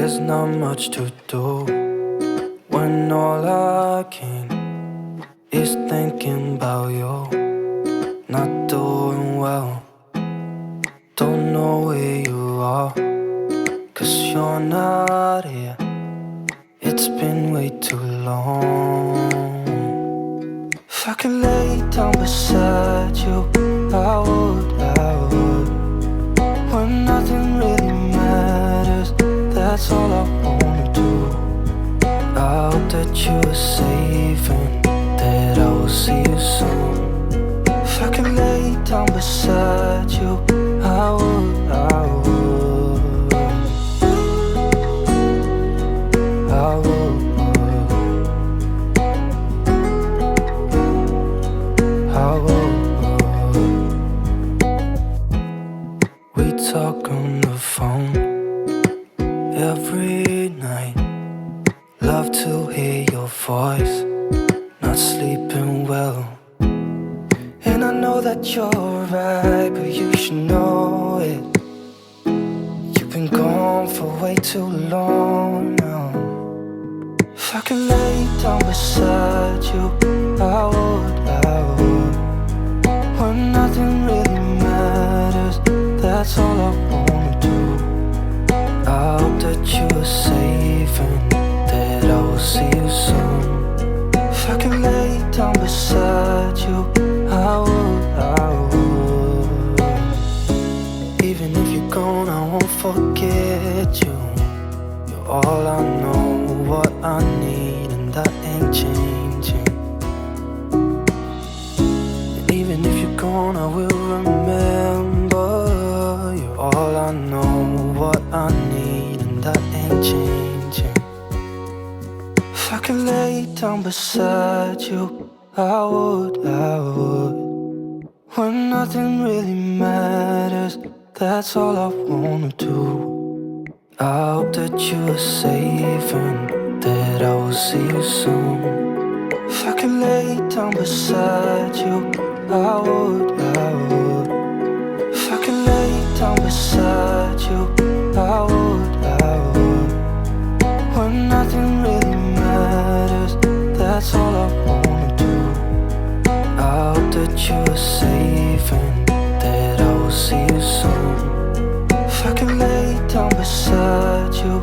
there's not much to do when all I can is thinking about you. Not doing well, don't know where you are, 'cause you're not here. It's been way too long. If I could lay down beside you, I would, when nothing really matters, that's all I wanna do. I hope that you are safe and that I will see you soon. If I could lay down beside you, I would, I would, I would, I would. We talk on the phone every night. Love to hear your voice, not sleeping well. And I know that you're right, but you should know it. You've been gone for way too long now. If I could lay down beside you, I would, when nothing really matters, that's all I wanna do. I hope that you are safe and that I will see you soon. If I could lay down beside you, I would, I would. Even if you're gone, I won't forget you. You're all I know, what I need, and that ain't changing. And even if you're gone, I will remember. You're all I know, what I need, and that ain't changing. If I could lay down beside you, I would, when nothing really matters, that's all I wanna do. I hope that you are safe and that I will see you soon. If I could lay down beside you, I would, if I could lay down beside you, I would, when nothing really matters, that's all I wanna do. I hope that you are safe and that I will see you soon. If I could lay down beside you,